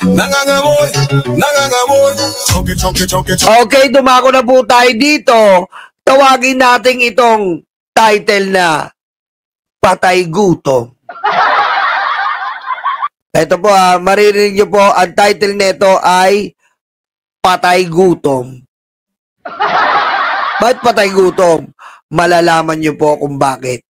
Nangangamoy, nangangamoy. Okay, dumako na po tayo dito. Tawagin natin itong title na Patay Gutom. Ito po maririnig nyo po, ang title nito ay Patay Gutom. Ba't patay gutom? Malalaman nyo po kung bakit.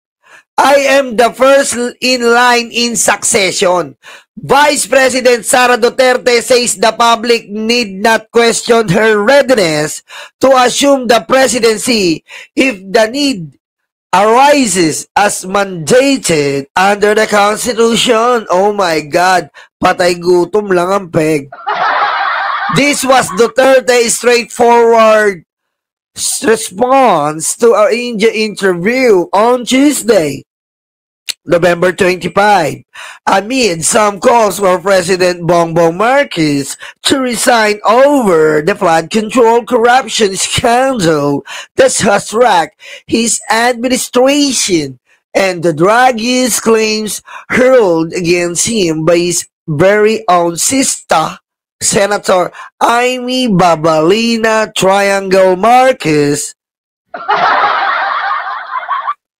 I am the first in line in succession. Vice President Sara Duterte says the public need not question her readiness to assume the presidency if the need arises as mandated under the Constitution. Oh my God, patay gutom lang ang peg. This was Duterte's straightforward response to our India interview on Tuesday, November 25, amid some calls for President Bongbong Marcos to resign over the flood control corruption scandal that has racked his administration and the drug use claims hurled against him by his very own sister, Senator Amy Babalina Triangle Marcos.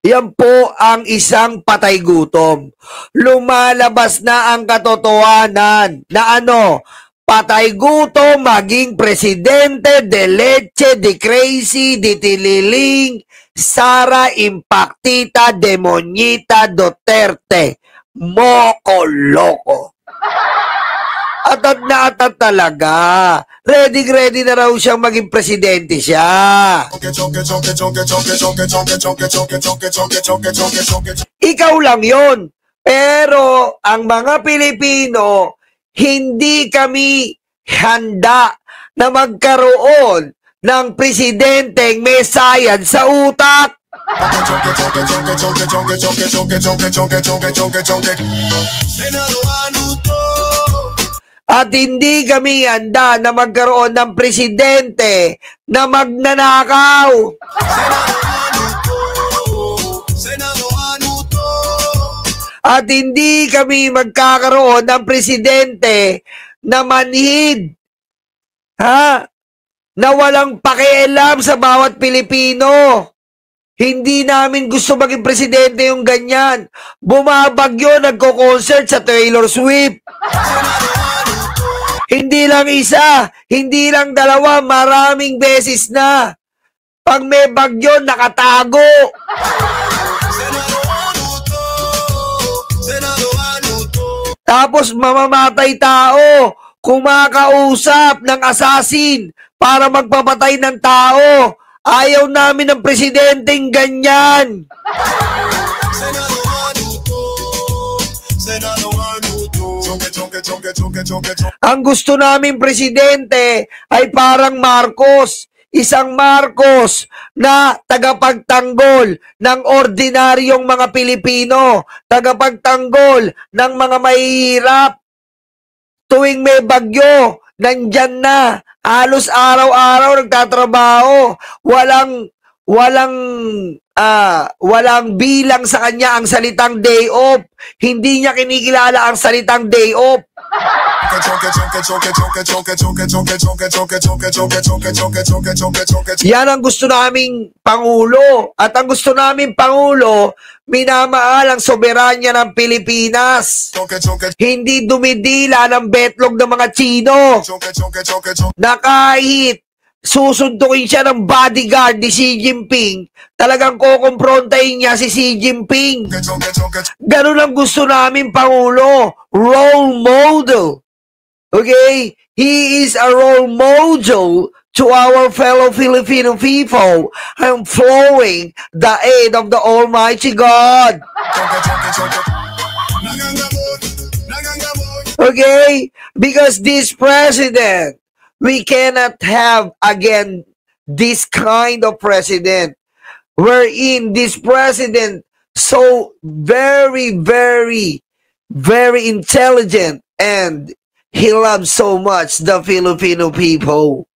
Yan po ang isang patay gutom. Lumalabas na ang katotohanan na patay gutom maging presidente de leche, de crazy, de tililing, Sara Impactita Demonita Duterte. Moko-loko. Atat na atat talaga. Ready na raw siyang maging presidente siya. Ikaw lang yon. Pero ang mga Pilipino, hindi kami handa na magkaroon ng presidenteng may sayad sa utak. At hindi kami handa na magkaroon ng presidente na magnanakaw. At hindi kami magkakaroon ng presidente na manhid. Na walang pakialam sa bawat Pilipino. Hindi namin gusto maging presidente yung ganyan. Bumabagyo, nagko-concert sa Taylor Swift. Hindi lang isa, hindi lang dalawa, maraming beses na. Pag may bagyo, nakatago. Tapos mamamatay tao, kumakausap ng assassin para magpapatay ng tao. Ayaw namin ng presidenteng ganyan. Ang gusto namin presidente ay parang Marcos. Isang Marcos na tagapagtanggol ng ordinaryong mga Pilipino, tagapagtanggol ng mga mahihirap. Tuwing may bagyo, nandyan na. Halos araw-araw nagtatrabaho. Walang bilang sa kanya ang salitang day off. Hindi niya kinikilala ang salitang day off. Yan ang gusto naming Pangulo. At ang gusto naming Pangulo, minamahal ang soberanya ng Pilipinas. Hindi dumidila ng betlog ng mga Chino. Na kahit susundukin siya ng bodyguard ni Xi Jinping, talagang kukumprontahin niya si Xi Jinping. Ganun ang gusto namin Pangulo. Role model. Okay? He is a role model to our fellow Filipino people and flowing the aid of the Almighty God. Okay? Because this president, we cannot have again this kind of president wherein this president so very, very, very intelligent and he loves so much the Filipino people.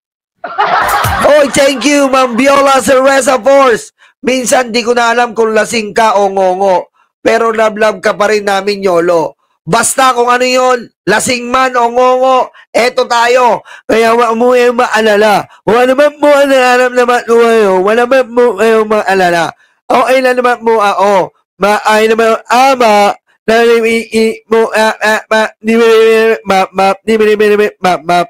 Oh, thank you, Ma'am Viola Cereza Force. Minsan di ko na alam kung lasing ka o ngongo, pero love ka pa rin namin, Yolo. Basta kung ano yun, lasing man o ngongo, eto tayo. Kaya wala mo yung maalala. Wala naman mo alam naman wala naman mo yung maalala. Okay na naman mo, maay naman, ama, mo, map.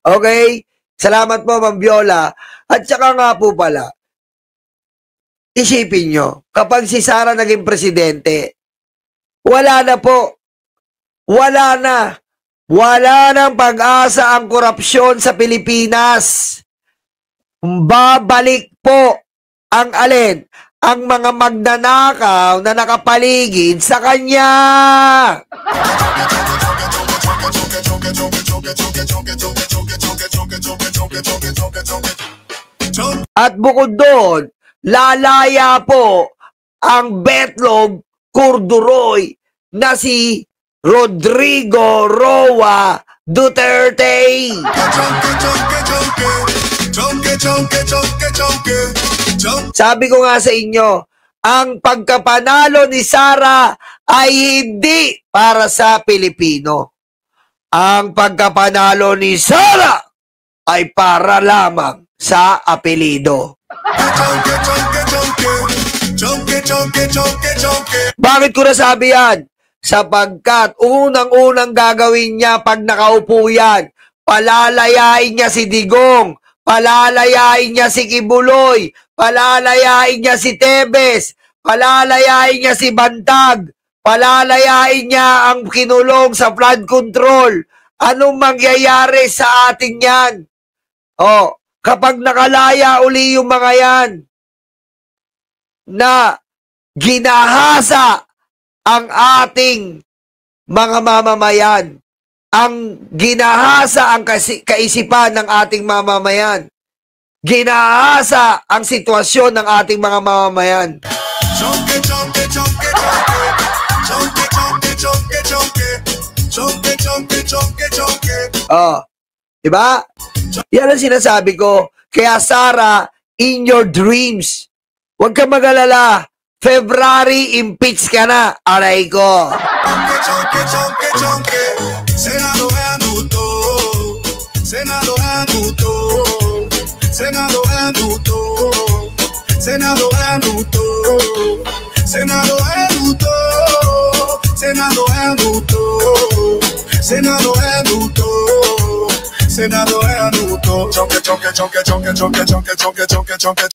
Okay, salamat po Ma'am Viola. At saka nga po pala, isipin nyo, kapag si Sara naging presidente, wala na po. Wala na. Wala nang pag-asa ang korupsyon sa Pilipinas. Babalik po ang alin? Ang mga magnanakaw na nakapaligid sa kanya. At bukod doon, lalaya po ang betlog kurduroy na si Rodrigo Roa Duterte. Sabi ko nga sa inyo, ang pagkapanalo ni Sara ay hindi para sa Pilipino. Ang pagkapanalo ni Sara ay para lamang sa apelido. Bakit ko nasabi yan? Sapagkat unang-unang gagawin niya pag nakaupo yan, palalayain niya si Digong, palalayain niya si Kibuloy, palalayain niya si Tebes, palalayain niya si Bantag, palalayain niya ang kinulong sa flood control. Anong mangyayari sa atin yan? Kapag nakalaya uli yung mga yan na ginahasa ang ating mga mamamayan, ang ginahasa ang kaisipan ng ating mamamayan, ginahasa ang sitwasyon ng ating mga mamamayan. Diba? Yan ang sinasabi ko. Kaya Sara, in your dreams, huwag ka mag-alala. February, impeach ka na. Aray ko. Senado é adulto.